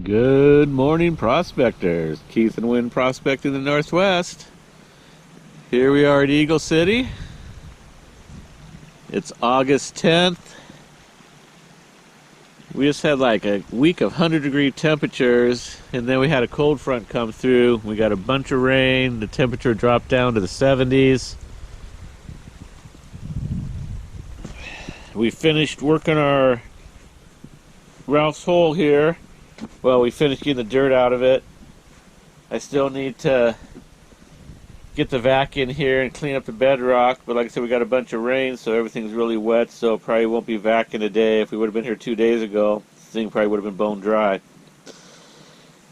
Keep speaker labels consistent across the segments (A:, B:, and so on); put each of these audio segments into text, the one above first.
A: Good morning, prospectors. Keith and Wynn prospecting the Northwest. Here we are at Eagle City. It's August 10th. We just had like a week of 100-degree temperatures, and then we had a cold front come through. We got a bunch of rain. The temperature dropped down to the 70s. We finished working our Ralph's hole here. Well, we finished getting the dirt out of it. I still need to get the vac in here and clean up the bedrock, but like I said, we got a bunch of rain, so everything's really wet, so probably won't be vacuuming today. If we would have been here 2 days ago, this thing probably would have been bone dry.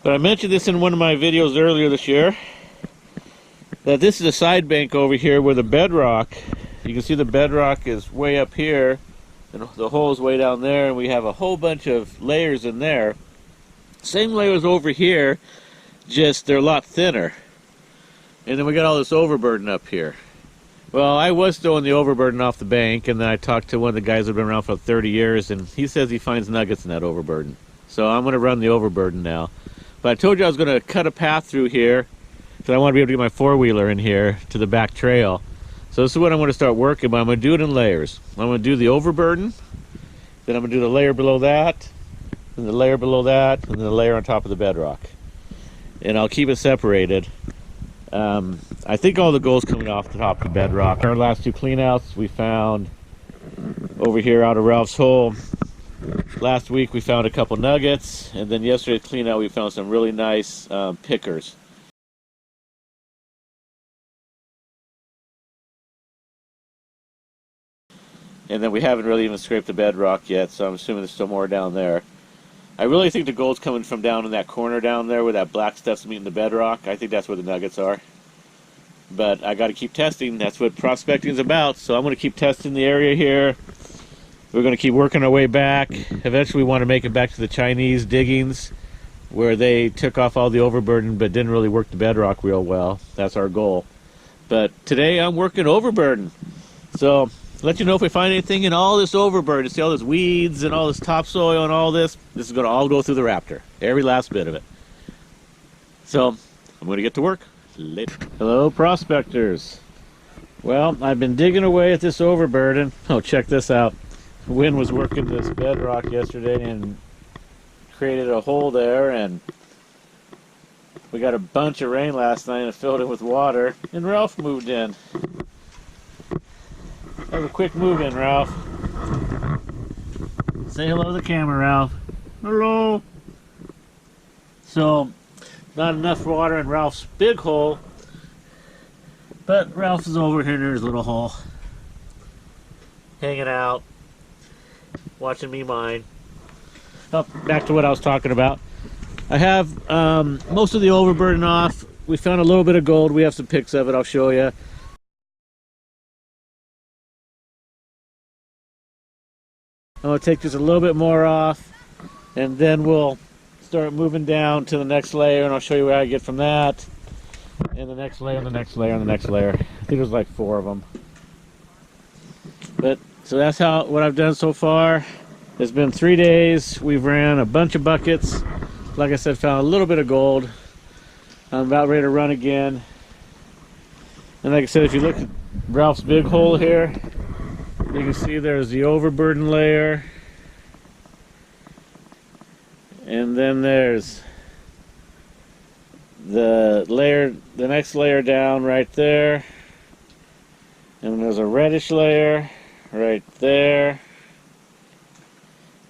A: But I mentioned this in one of my videos earlier this year, that this is a side bank over here where the bedrock, you can see the bedrock is way up here, and the hole is way down there, and we have a whole bunch of layers in there. Same layers over here, just they're a lot thinner. And then we got all this overburden up here. Well, I was throwing the overburden off the bank, and then I talked to one of the guys who've been around for 30 years, and he says he finds nuggets in that overburden. So I'm going to run the overburden now. But I told you I was going to cut a path through here, because I want to be able to get my four-wheeler in here to the back trail. So this is what I'm going to start working, but I'm going to do it in layers. I'm going to do the overburden, then I'm going to do the layer below that, and the layer below that, and then the layer on top of the bedrock. And I'll keep it separated. I think all the gold's coming off the top of the bedrock. Our last two cleanouts we found over here out of Ralph's hole. Last week we found a couple nuggets, and then yesterday's cleanout we found some really nice pickers. And then we haven't really even scraped the bedrock yet, so I'm assuming there's still more down there. I really think the gold's coming from down in that corner down there where that black stuff's meeting the bedrock. I think that's where the nuggets are. But I got to keep testing. That's what prospecting is about. So I'm going to keep testing the area here. We're going to keep working our way back. Eventually we want to make it back to the Chinese diggings where they took off all the overburden but didn't really work the bedrock real well. That's our goal. But today I'm working overburden. So let you know if we find anything in all this overburden. See all this weeds and all this topsoil and all this. This is going to all go through the Raptor. Every last bit of it. So I'm going to get to work later. Hello, prospectors. Well, I've been digging away at this overburden. Oh, check this out. Wynn was working this bedrock yesterday and created a hole there, and we got a bunch of rain last night and filled it with water, and Ralph moved in. That was a quick move in, Ralph. Say hello to the camera, Ralph. Hello. So, not enough water in Ralph's big hole, but Ralph is over here in his little hole, hanging out, watching me mine. Oh, back to what I was talking about. I have most of the overburden off. We found a little bit of gold. We have some pics of it. I'll show you. I'm going to take just a little bit more off, and then we'll start moving down to the next layer, and I'll show you where I get from that, and the next layer, and the next layer, and the next layer. I think there's like 4 of them. But so that's what I've done so far. It's been 3 days. We've ran a bunch of buckets. Like I said, found a little bit of gold. I'm about ready to run again. And like I said, if you look at Ralph's big hole here, you can see there's the overburden layer, and then there's the next layer down right there, and there's a reddish layer right there,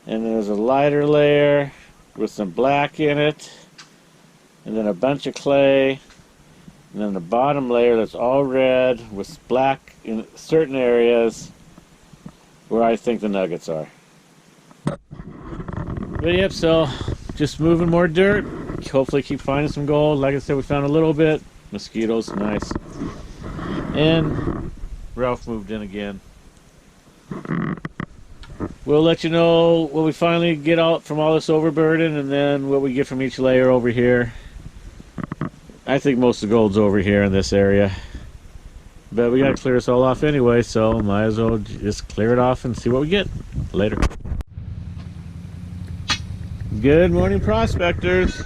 A: and there's a lighter layer with some black in it, and then a bunch of clay, and then the bottom layer that's all red with black in certain areas where I think the nuggets are. But yep, so just moving more dirt. Hopefully keep finding some gold. Like I said, we found a little bit. Mosquitoes, nice. And Ralph moved in again. We'll let you know what we finally get out from all this overburden, and then what we get from each layer over here. I think most of the gold's over here in this area. But we gotta clear this all off anyway, so might as well just clear it off and see what we get later. Good morning, prospectors.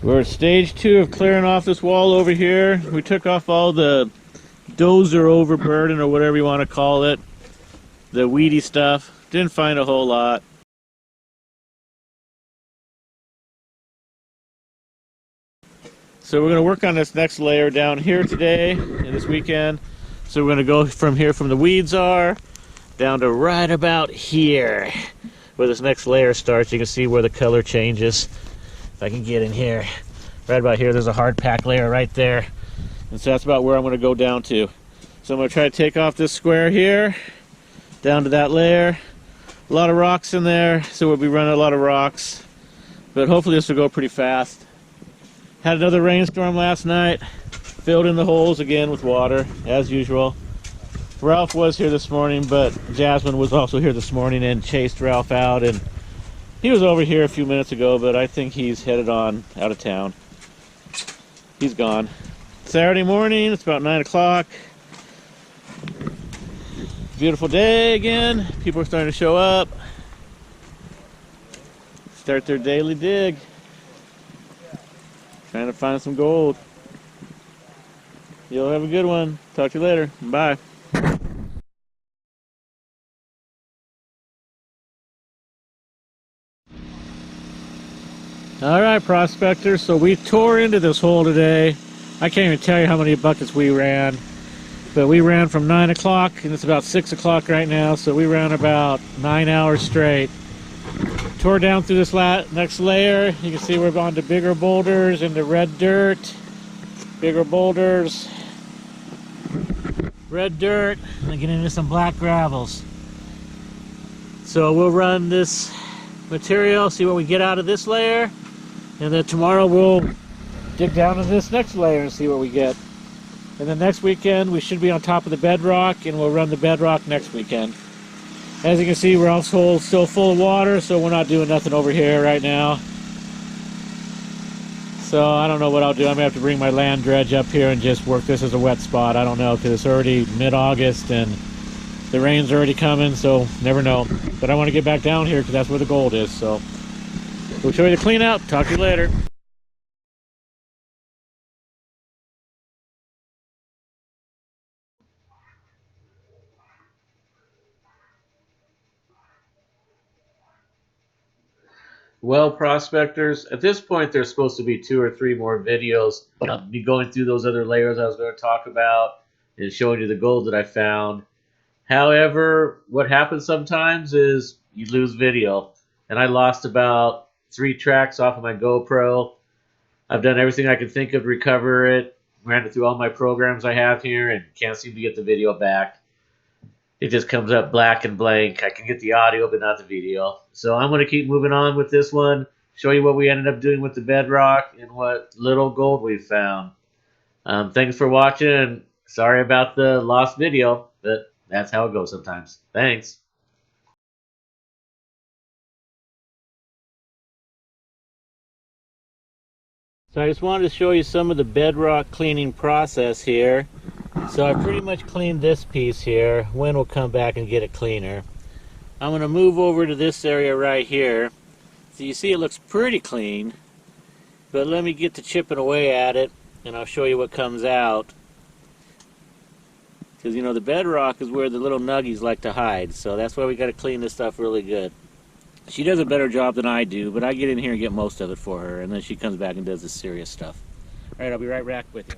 A: We're at stage 2 of clearing off this wall over here. We took off all the dozer overburden, or whatever you want to call it, the weedy stuff. Didn't find a whole lot. So we're going to work on this next layer down here today and this weekend. So we're going to go from here, from the weeds are, down to right about here where this next layer starts. You can see where the color changes. If I can get in here, right about here, there's a hard pack layer right there. And so that's about where I'm going to go down to. So I'm going to try to take off this square here, down to that layer. A lot of rocks in there, so we'll be running a lot of rocks. But hopefully this will go pretty fast. Had another rainstorm last night. Filled in the holes again with water, as usual. Ralph was here this morning, but Jasmine was also here this morning and chased Ralph out. And he was over here a few minutes ago, but I think he's headed on out of town. He's gone. Saturday morning, it's about 9 o'clock. Beautiful day again. People are starting to show up. Start their daily dig. Trying to find some gold. You'll have a good one. Talk to you later. Bye. Alright, prospectors, so we tore into this hole today. I can't even tell you how many buckets we ran. But we ran from 9 o'clock, and it's about 6 o'clock right now, so we ran about 9 hours straight. Tore down through this next layer. You can see we're on to bigger boulders, into red dirt. Bigger boulders. Red dirt, and then get into some black gravels. So we'll run this material, see what we get out of this layer, and then tomorrow we'll dig down to this next layer and see what we get. And then next weekend we should be on top of the bedrock, and we'll run the bedrock next weekend. As you can see, Ralph's hole is still full of water, so we're not doing nothing over here right now. So I don't know what I'll do. I'm gonna have to bring my land dredge up here and just work this as a wet spot. I don't know, because it's already mid-August and the rain's already coming, so never know. But I want to get back down here because that's where the gold is. So we'll show you the clean out. Talk to you later. Well, prospectors, at this point there's supposed to be 2 or 3 more videos. I'll be going through those other layers I was going to talk about and showing you the gold that I found. However, what happens sometimes is you lose video. And I lost about 3 tracks off of my GoPro. I've done everything I could think of to recover it. Ran it through all my programs I have here and can't seem to get the video back. It just comes up black and blank. I can get the audio, but not the video. So I'm going to keep moving on with this one, show you what we ended up doing with the bedrock and what little gold we found. Thanks for watching, and sorry about the lost video, but that's how it goes sometimes. Thanks. So I just wanted to show you some of the bedrock cleaning process here. So I pretty much cleaned this piece here. Wynn will come back and get it cleaner. I'm going to move over to this area right here. So you see it looks pretty clean. But let me get to chipping away at it, and I'll show you what comes out. Because, you know, the bedrock is where the little nuggies like to hide. So that's why we got to clean this stuff really good. She does a better job than I do, but I get in here and get most of it for her. And then she comes back and does the serious stuff. All right, I'll be right back with you.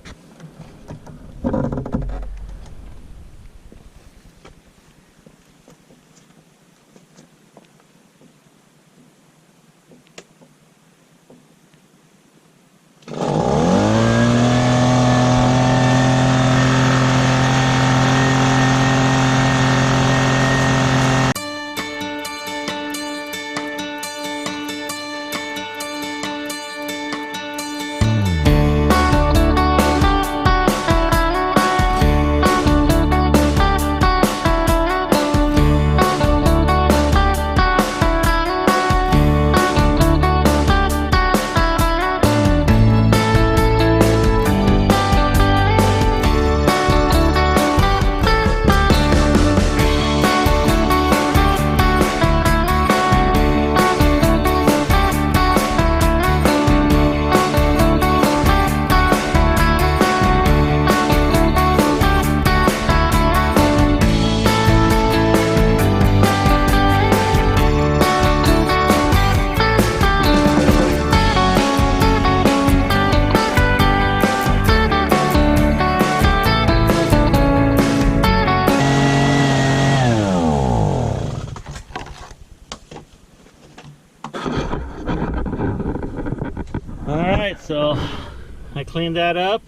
A: I cleaned that up.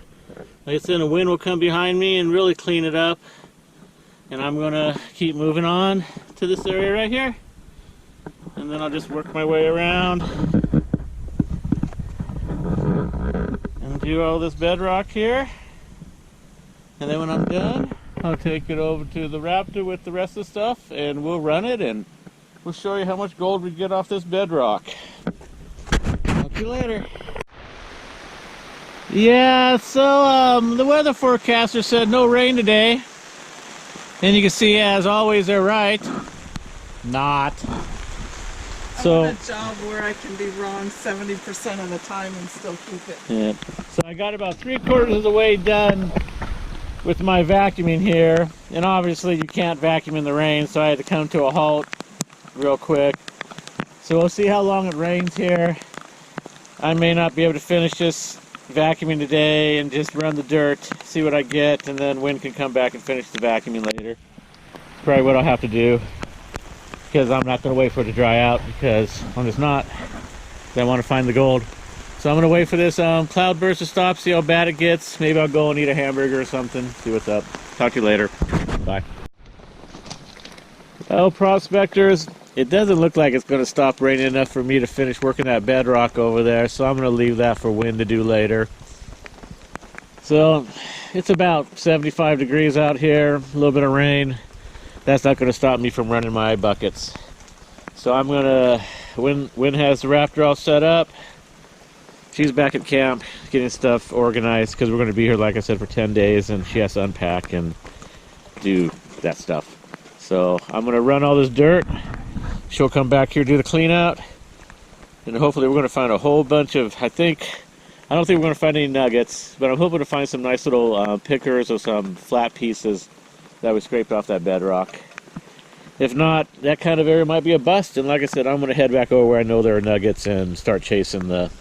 A: Like I said, a wind will come behind me and really clean it up. And I'm gonna keep moving on to this area right here. And then I'll just work my way around and do all this bedrock here. And then when I'm done, I'll take it over to the Raptor with the rest of the stuff and we'll run it and we'll show you how much gold we get off this bedrock. Talk to you later. Yeah, so the weather forecaster said no rain today. And you can see, as always, they're right. Not. So,
B: I want a job where I can be wrong 70% of the time and still keep it.
A: yeah. So I got about 3/4 of the way done with my vacuuming here. And obviously you can't vacuum in the rain, so I had to come to a halt real quick. So we'll see how long it rains here. I may not be able to finish this vacuuming today and just run the dirt, see what I get, and then Wynn can come back and finish the vacuuming later. Probably what I'll have to do, because I'm not going to wait for it to dry out, because I'm just not. I want to find the gold. So I'm going to wait for this cloudburst to stop, see how bad it gets. Maybe I'll go and eat a hamburger or something, see what's up. Talk to you later. Bye. Well, prospectors, it doesn't look like it's going to stop raining enough for me to finish working that bedrock over there, so I'm going to leave that for Wynn to do later. So it's about 75 degrees out here, a little bit of rain. That's not going to stop me from running my buckets. So I'm going to, Wynn has the Raptor all set up. She's back at camp getting stuff organized because we're going to be here, like I said, for 10 days, and she has to unpack and do that stuff. So I'm going to run all this dirt. She'll come back here, do the clean out, and hopefully we're going to find a whole bunch of, I don't think we're going to find any nuggets, but I'm hoping to find some nice little pickers or some flat pieces that we scraped off that bedrock. If not, that kind of area might be a bust, and like I said, I'm going to head back over where I know there are nuggets and start chasing the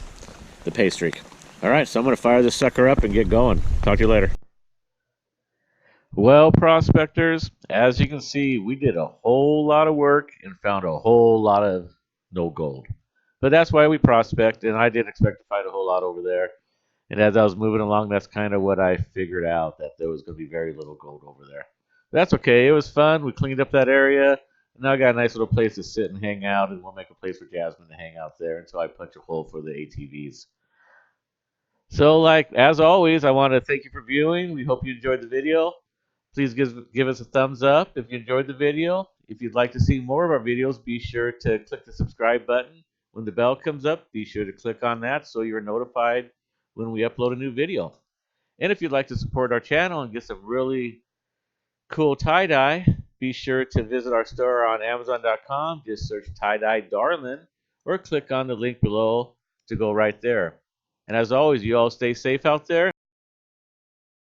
A: pay streak. Alright, so I'm going to fire this sucker up and get going. Talk to you later. Well, prospectors, as you can see, we did a whole lot of work and found a whole lot of no gold. But that's why we prospect, and I didn't expect to find a whole lot over there. And as I was moving along, that's kind of what I figured out, that there was going to be very little gold over there. But that's okay. It was fun. We cleaned up that area. And now I got a nice little place to sit and hang out, and we'll make a place for Jasmine to hang out there until I punch a hole for the ATVs. So, like, as always, I want to thank you for viewing. We hope you enjoyed the video. Please give us a thumbs up if you enjoyed the video. If you'd like to see more of our videos, be sure to click the subscribe button. When the bell comes up, be sure to click on that so you're notified when we upload a new video. And if you'd like to support our channel and get some really cool tie-dye, be sure to visit our store on Amazon.com. Just search tie-dye Darlin or click on the link below to go right there. And as always, you all stay safe out there.